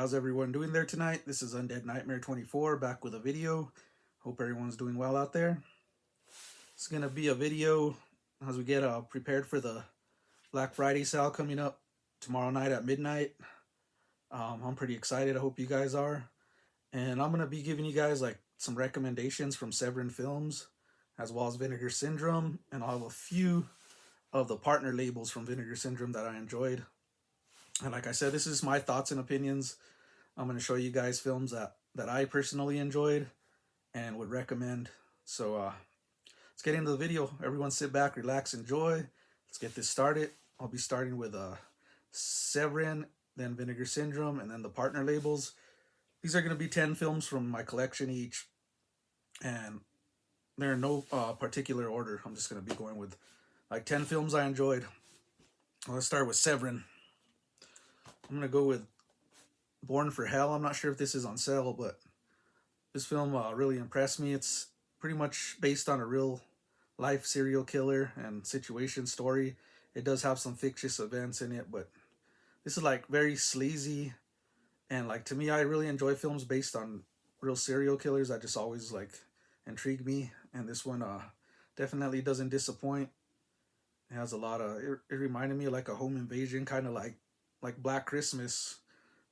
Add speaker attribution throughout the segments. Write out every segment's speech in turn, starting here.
Speaker 1: How's everyone doing there tonight? This is Undead Nightmare 24 back with a video. Hope everyone's doing well out there. It's going to be a video as we get prepared for the Black Friday sale coming up tomorrow night at midnight. I'm pretty excited. I hope you guys are. And I'm going to be giving you guys like some recommendations from Severin films as well as Vinegar Syndrome. And I'll have a few of the partner labels from Vinegar Syndrome that I enjoyed. And like I said, this is my thoughts and opinions. I'm going to show you guys films that I personally enjoyed and would recommend. So let's get into the video. Everyone sit back, relax, enjoy. Let's get this started. I'll be starting with Severin, then Vinegar Syndrome, and then the partner labels. These are going to be 10 films from my collection each. And they're in no particular order. I'm just going to be going with like 10 films I enjoyed. Let's start with Severin. I'm going to go with Born for Hell. I'm not sure if this is on sale, but this film really impressed me. It's pretty much based on a real life serial killer and situation story. It does have some fictitious events in it, but this is like very sleazy. And like to me, I really enjoy films based on real serial killers. That just always like intrigue me. And this one definitely doesn't disappoint. It has a lot of, it reminded me of like a home invasion, kind of like Black Christmas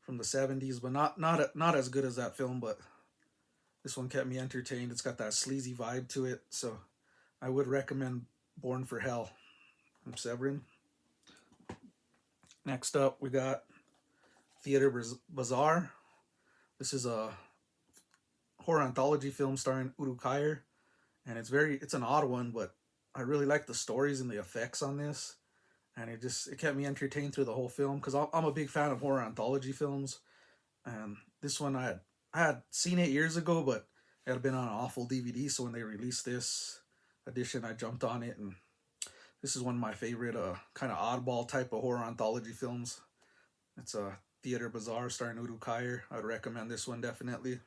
Speaker 1: from the 70s, but not as good as that film, but this one kept me entertained. It's got that sleazy vibe to it, so I would recommend Born for Hell from Severin. Next up, we got Theater Bazaar. This is a horror anthology film starring Udo Kier, and it's an odd one, but I really like the stories and the effects on this. And it kept me entertained through the whole film because I'm a big fan of horror anthology films. And this one I had seen it years ago, but it had been on an awful DVD. So when they released this edition, I jumped on it, and this is one of my favorite kind of oddball type of horror anthology films. It's a Theater Bazaar starring Udo Kier. I would recommend this one definitely.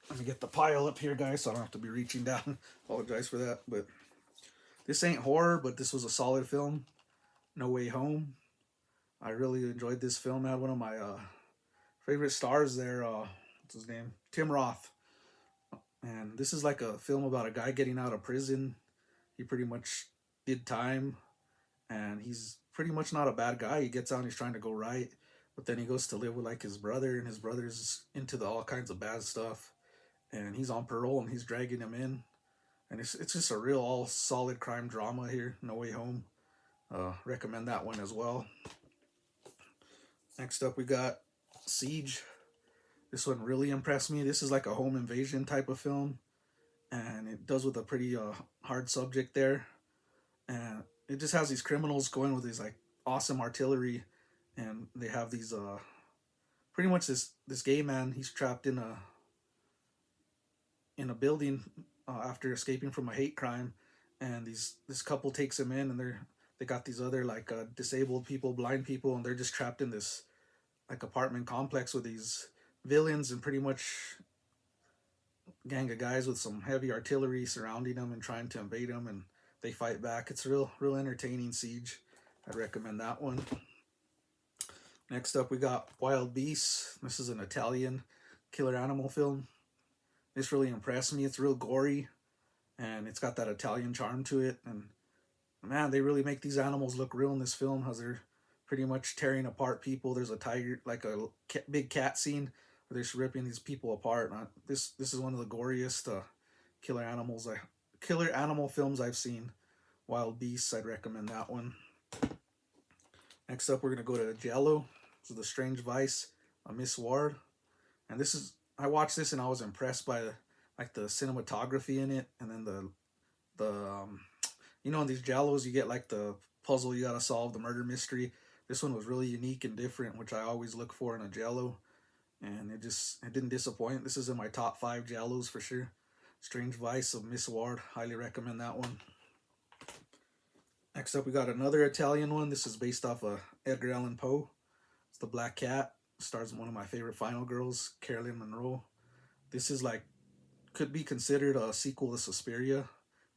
Speaker 1: Let me get the pile up here, guys, so I don't have to be reaching down. Apologize for that, but this ain't horror, but this was a solid film. No Way Home. I really enjoyed this film. I had one of my favorite stars there. What's his name? Tim Roth. And this is like a film about a guy getting out of prison. He pretty much did time, and he's pretty much not a bad guy. He gets out and he's trying to go right, but then he goes to live with like his brother, and his brother's into all kinds of bad stuff, and he's on parole and he's dragging him in. And it's just a real all solid crime drama here. No Way Home. Recommend that one as well. Next up we got Siege. This one really impressed me. This is like a home invasion type of film, and it does with a pretty hard subject there. And it just has these criminals going with these like awesome artillery, and they have these pretty much this gay man. He's trapped in a building after escaping from a hate crime, and this couple takes him in, and they got these other like disabled people, blind people, and they're just trapped in this like apartment complex with these villains and pretty much gang of guys with some heavy artillery surrounding them and trying to invade them, and they fight back. It's real entertaining. Siege. I'd recommend that one. Next up we got Wild Beasts. This is an Italian killer animal film. This really impressed me. It's real gory, and it's got that Italian charm to it. And man, they really make these animals look real in this film, as they're pretty much tearing apart people. There's a tiger, like a big cat scene where they're just ripping these people apart. This is one of the goriest killer animal films I've seen. Wild Beasts. I'd recommend that one. Next up, we're gonna go to Jello. This is The Strange Vice of Miss Ward, and I watched this and I was impressed by the cinematography in it, and then the in these Jellos you get like the puzzle you gotta solve, the murder mystery. This one was really unique and different, which I always look for in a Jello, and it didn't disappoint. This is in my top 5 Jellos for sure. Strange Vice of Miss Ward. Highly recommend that one. Next up, we got another Italian one. This is based off of Edgar Allan Poe. It's The Black Cat. Stars one of my favorite final girls, Carolyn Monroe. This is like, could be considered a sequel to Suspiria,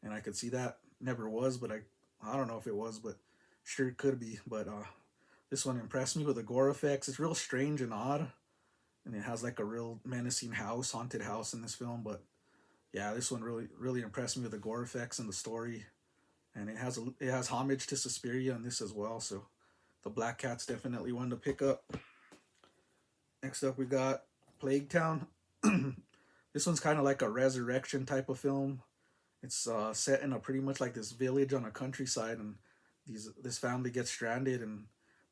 Speaker 1: and I could see that. Never was, but I don't know if it was, but sure it could be. But This one impressed me with the gore effects. It's real strange and odd, and it has like a real menacing house, haunted house in this film. But yeah, this one really impressed me with the gore effects and the story, and it has homage to Suspiria in this as well. So the Black Cat's definitely one to pick up. Next up, we got Plague Town. This one's kind of like a resurrection type of film. It's set in a pretty much like this village on a countryside, and this family gets stranded, and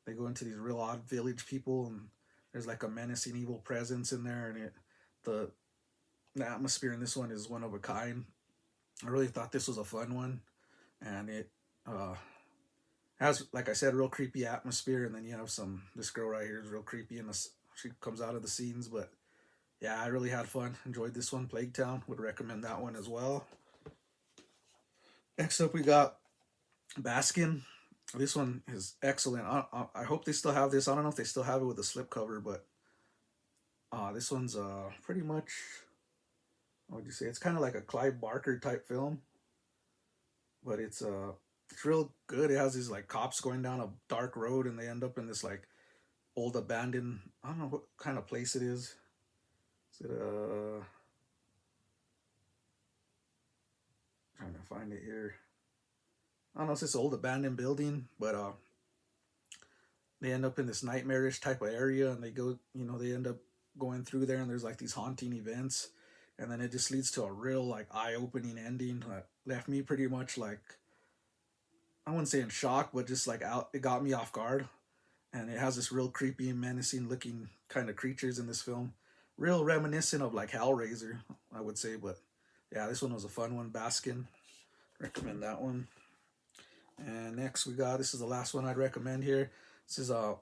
Speaker 1: they go into these real odd village people, and there's like a menacing evil presence in there, and the the atmosphere in this one is one of a kind. I really thought this was a fun one, and it uh, has, like I said, real creepy atmosphere, and then you have this girl right here is real creepy, and she comes out of the scenes, but yeah, I really had fun. Enjoyed this one, Plague Town. Would recommend that one as well. Next up, we got Baskin. This one is excellent. I hope they still have this. I don't know if they still have it with a slipcover, but this one's pretty much, what would you say? It's kind of like a Clive Barker type film, but it's real good. It has these like cops going down a dark road, and they end up in this like old abandoned. I don't know what kind of place it is. Is it trying to find it here. I don't know. It's this old abandoned building, but they end up in this nightmarish type of area, and they end up going through there, and there's like these haunting events, and then it just leads to a real like eye-opening ending that left me pretty much like, I wouldn't say in shock, but just like out. It got me off guard, and it has this real creepy, menacing looking kind of creatures in this film, real reminiscent of like Hellraiser, I would say. But yeah, this one was a fun one. Baskin, recommend that one. And next we got, this is the last one I'd recommend here. This is a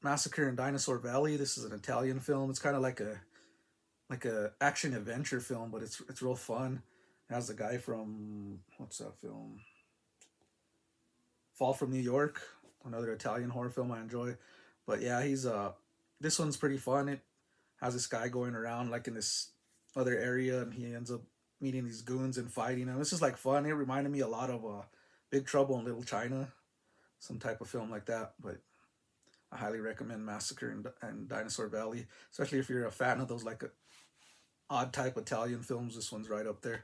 Speaker 1: Massacre in Dinosaur Valley. This is an Italian film. It's kind of like a action adventure film, but it's real fun. It has the guy from, what's that film? Fall from New York, another Italian horror film I enjoy. But yeah, he's this one's pretty fun. It has this guy going around like in this other area, and he ends up meeting these goons and fighting them. It's just like fun. It reminded me a lot of Big Trouble in Little China, some type of film like that. But I highly recommend Massacre and Dinosaur Valley, especially if you're a fan of those like odd type Italian films. This one's right up there.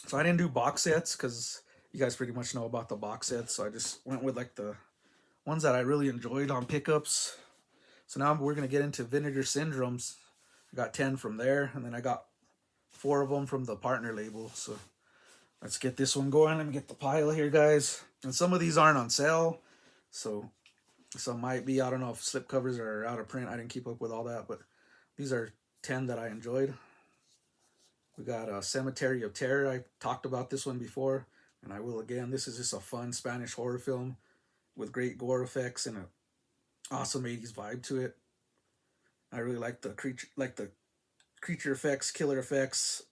Speaker 1: So I didn't do box sets because you guys pretty much know about the box sets. So I just went with like the ones that I really enjoyed on pickups. So now we're gonna get into Vinegar Syndromes. I got 10 from there, and then I got 4 of them from the partner label. So let's get this one going. Let me get the pile here, guys. And some of these aren't on sale, so some might be. I don't know if slipcovers are out of print. I didn't keep up with all that, but these are 10 that I enjoyed. We got Cemetery of Terror. I talked about this one before, and I will again. This is just a fun Spanish horror film with great gore effects and an awesome 80s vibe to it. I really like the creature effects, killer effects.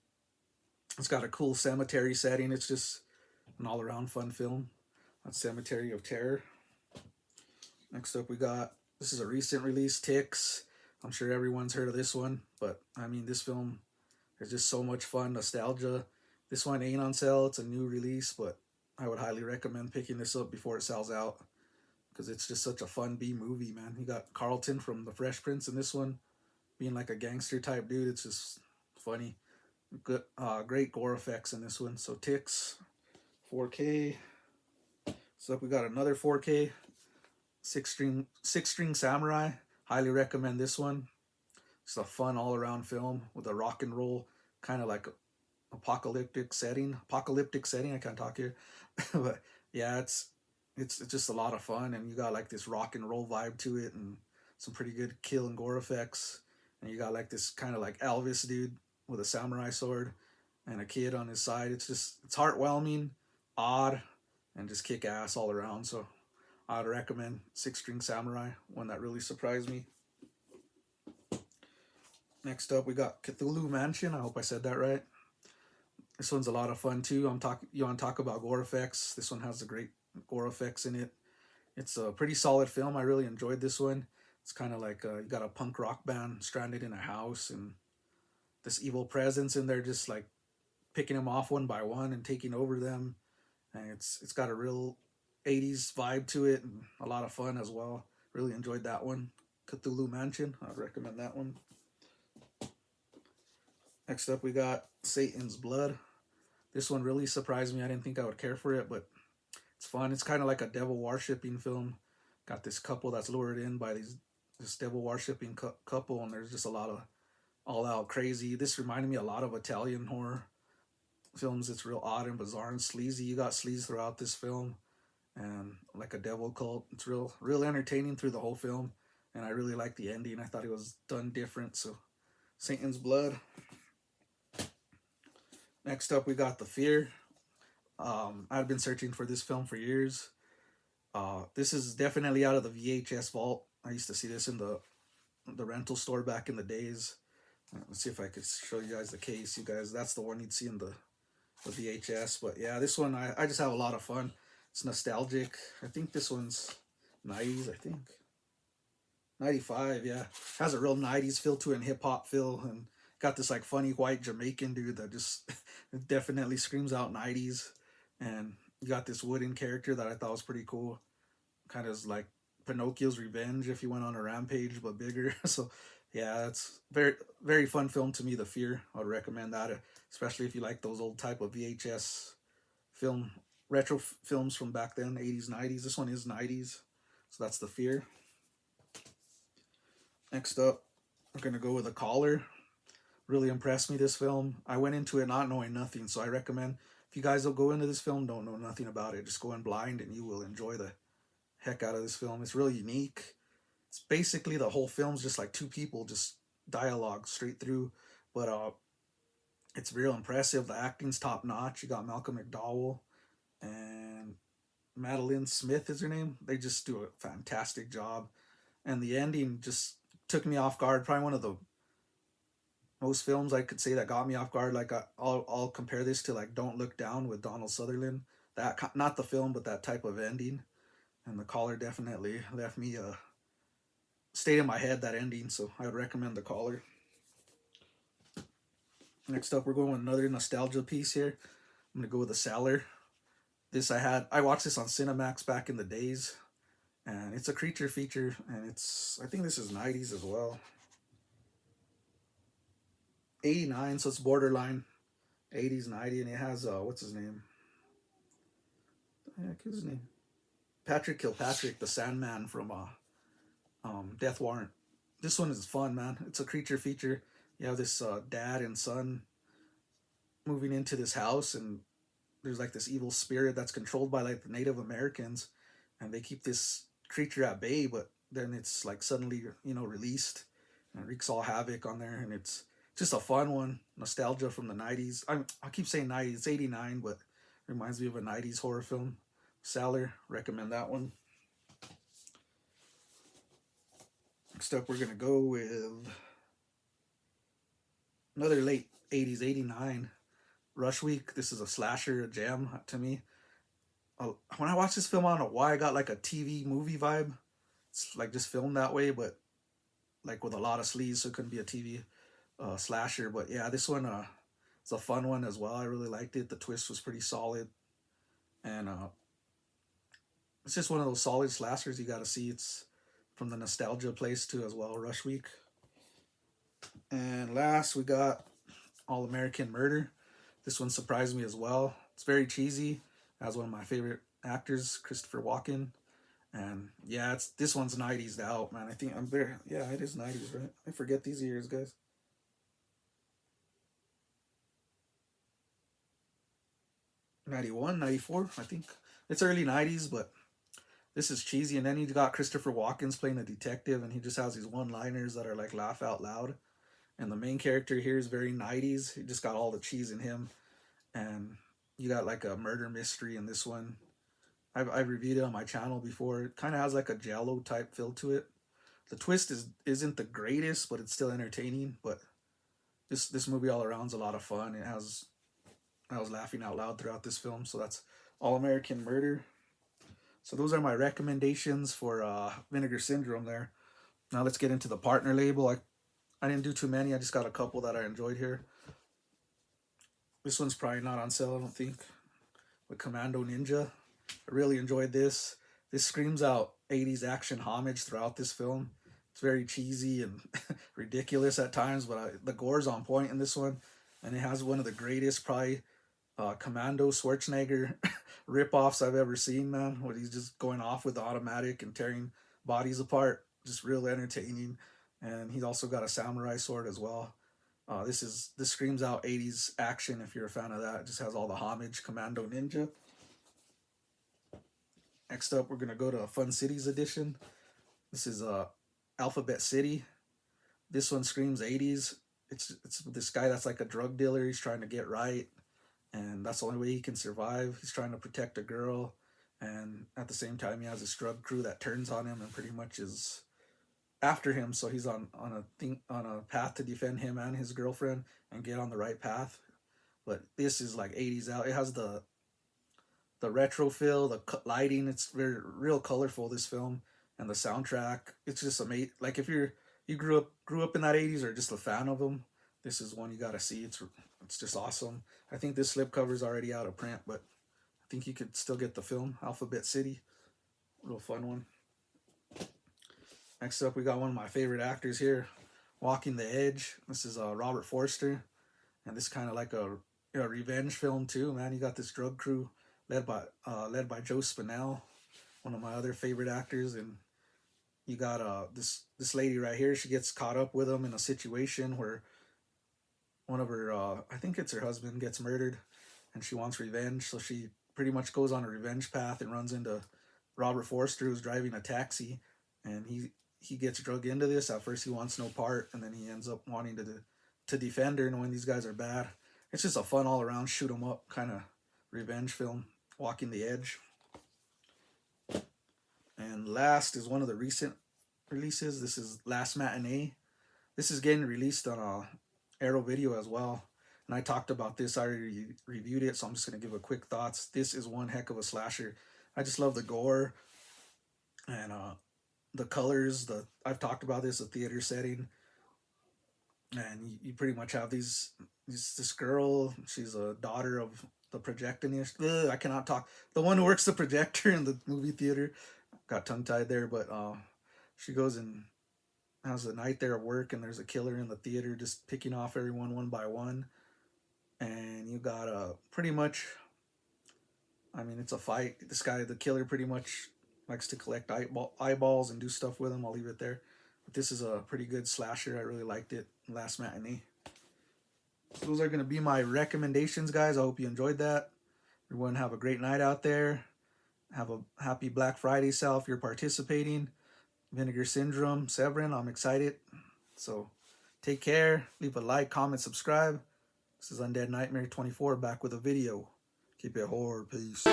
Speaker 1: It's got a cool cemetery setting. It's just an all-around fun film. That's Cemetery of Terror. Next up, we got, this is a recent release, Ticks. I'm sure everyone's heard of this one, but I mean, this film is just so much fun, nostalgia. This one ain't on sale. It's a new release, but I would highly recommend picking this up before it sells out, because it's just such a fun B movie, man. You got Carlton from The Fresh Prince in this one, being like a gangster type dude. It's just funny. Good, great gore effects in this one. So Ticks, 4K. So we got another 4K, six string samurai. Highly recommend this one. It's a fun all around film with a rock and roll kind of like apocalyptic setting. I can't talk here, but yeah, it's just a lot of fun, and you got like this rock and roll vibe to it, and some pretty good kill and gore effects. And you got like this kind of like Elvis dude with a samurai sword and a kid on his side. It's heartwarming, odd, and just kick ass all around. So I'd recommend Six String Samurai, one that really surprised me. Next up, we got Cthulhu Mansion. I hope I said that right. This one's a lot of fun too. You want to talk about gore effects? This one has the great gore effects in it. It's a pretty solid film. I really enjoyed this one. It's kind of like you got a punk rock band stranded in a house, and this evil presence in there just like picking them off one by one and taking over them. And it's got a real 80s vibe to it and a lot of fun as well. Really enjoyed that one. Cthulhu Mansion, I'd recommend that one. Next up, we got Satan's Blood. This one really surprised me. I didn't think I would care for it, but it's fun. It's kind of like a devil worshipping film. Got this couple that's lured in by this devil worshipping couple, and there's just a lot of all out crazy. This reminded me a lot of Italian horror films. It's real odd and bizarre and sleazy. You got sleaze throughout this film, and like a devil cult. It's real entertaining through the whole film, and I really like the ending. I thought it was done different. So, Satan's Blood. Next up, we got The Fear. I've been searching for this film for years. This is definitely out of the VHS vault. I used to see this in the rental store back in the days. Let's see if I could show you guys the case. You guys, that's the one you'd see in the VHS. But yeah, this one I just have a lot of fun. It's nostalgic. I think this one's 90s. I think 95. Yeah, has a real 90s feel to it and hip hop feel, and got this like funny white Jamaican dude that just definitely screams out 90s. And you got this wooden character that I thought was pretty cool. Kind of like Pinocchio's Revenge if he went on a rampage, but bigger. So yeah, it's very fun film to me. The Fear. I would recommend that, especially if you like those old type of VHS film retro films from back then, 80s, 90s. This one is 90s, so that's The Fear. Next up, we're gonna go with A Caller. Really impressed me, this film. I went into it not knowing nothing, so I recommend if you guys will go into this film, don't know nothing about it, just go in blind and you will enjoy the heck out of this film. It's really unique. It's basically the whole film's just like two people, just dialogue straight through, but it's real impressive. The acting's top notch. You got Malcolm McDowell and Madeline Smith is her name. They just do a fantastic job, and the ending just took me off guard. Probably one of the most films I could say that got me off guard. Like I'll compare this to like Don't Look Down with Donald Sutherland. That, not the film, but that type of ending. And The Caller definitely left me stayed in my head, that ending. So I would recommend The Caller. Next up, we're going with another nostalgia piece here. I'm gonna go with The Cellar. I watched this on Cinemax back in the days, and it's a creature feature, and I think this is 90s as well. 89, so it's borderline 80s, 90, and it has what's his name? What his name? Patrick Kilpatrick, the Sandman from Death Warrant. This one is fun, man. It's a creature feature. You have this dad and son moving into this house, and there's like this evil spirit that's controlled by like the Native Americans, and they keep this creature at bay, but then it's like suddenly released and it wreaks all havoc on there, and it's just a fun one. Nostalgia from the 90s. I keep saying 90s. It's 89, but reminds me of a 90s horror film. Cellar, recommend that one. Next up, we're going to go with another late 80s, 89, Rush Week. This is a slasher, a jam to me. When I watched this film, I don't know why I got like a TV movie vibe. It's like just filmed that way, but like with a lot of sleaze, so it couldn't be a TV slasher. But yeah, this one it's a fun one as well. I really liked it. The twist was pretty solid, and it's just one of those solid slashers you got to see. It's from the nostalgia place too as well. Rush Week. And last, we got All American Murder. This one surprised me as well. It's very cheesy. As one of my favorite actors, Christopher Walken. And yeah, this one's 90s out, man. I think it is 90s, right? I forget these years, guys. 91, 94, I think. It's early 90s, but this is cheesy. And then you got Christopher Walken's playing a detective, and he just has these one-liners that are like laugh out loud. And the main character here is very 90s. He just got all the cheese in him. And you got like a murder mystery in this one. I've reviewed it on my channel before. It kind of has like a Jello type feel to it. The twist isn't the greatest, but it's still entertaining. But this movie all around is a lot of fun. I was laughing out loud throughout this film. So that's All American Murder. So those are my recommendations for Vinegar Syndrome there. Now let's get into the partner label. I didn't do too many. I just got a couple that I enjoyed here. This one's probably not on sale, I don't think. With Commando Ninja. I really enjoyed this. This screams out 80s action homage throughout this film. It's very cheesy and ridiculous at times, but the gore's on point in this one. And it has one of the greatest, probably, Commando Schwarzenegger rip-offs I've ever seen, man. When he's just going off with the automatic and tearing bodies apart. Just real entertaining. And he's also got a samurai sword as well. This screams out 80s action if you're a fan of that. It just has all the homage, Commando Ninja. Next up, we're gonna go to Fun Cities edition. This is Alphabet City. This one screams 80s. It's this guy that's like a drug dealer. He's trying to get right, and that's the only way he can survive. He's trying to protect a girl, and at the same time, he has this drug crew that turns on him and pretty much is after him. So he's on a path to defend him and his girlfriend and get on the right path. But this is like 80s out. It has the retro feel, the lighting. It's very real colorful, this film, and the soundtrack. It's just amazing. Like if you grew up in that 80s or just a fan of them, this is one you gotta see. It's just awesome. I think this slipcover is already out of print, but I think you could still get the film, Alphabet City. Real fun one. Next up, we got one of my favorite actors here, Walking the Edge. This is Robert Forster, and this kind of like a revenge film too, man. You got this drug crew led by Joe Spinell, one of my other favorite actors, and you got this lady right here. She gets caught up with him in a situation where one of her I think it's her husband gets murdered, and she wants revenge. So she pretty much goes on a revenge path and runs into Robert Forster, who's driving a taxi, and he gets drug into this. At first he wants no part, and then he ends up wanting to defend her, knowing these guys are bad. It's just a fun all around shoot 'em up kind of revenge film, Walking the Edge. And last is one of the recent releases. This is Last Matinee. This is getting released on Arrow Video as well. And I talked about this, I already reviewed it, so I'm just going to give a quick thoughts. This is one heck of a slasher. I just love the gore and the colors. I've talked about this, the theater setting. And you pretty much have this girl. She's a daughter of the projectionist. I cannot talk. The one who works the projector in the movie theater. Got tongue-tied there, but she goes and has a night there at work, and there's a killer in the theater just picking off everyone one by one. And you got pretty much, I mean, it's a fight. This guy, the killer, pretty much likes to collect eyeballs and do stuff with them. I'll leave it there. But this is a pretty good slasher. I really liked it. Last Matinee. So those are going to be my recommendations, guys. I hope you enjoyed that. Everyone have a great night out there. Have a happy Black Friday sale if you're participating. Vinegar Syndrome, Severin, I'm excited. So take care. Leave a like, comment, subscribe. This is Undead Nightmare 24 back with a video. Keep it horror. Peace.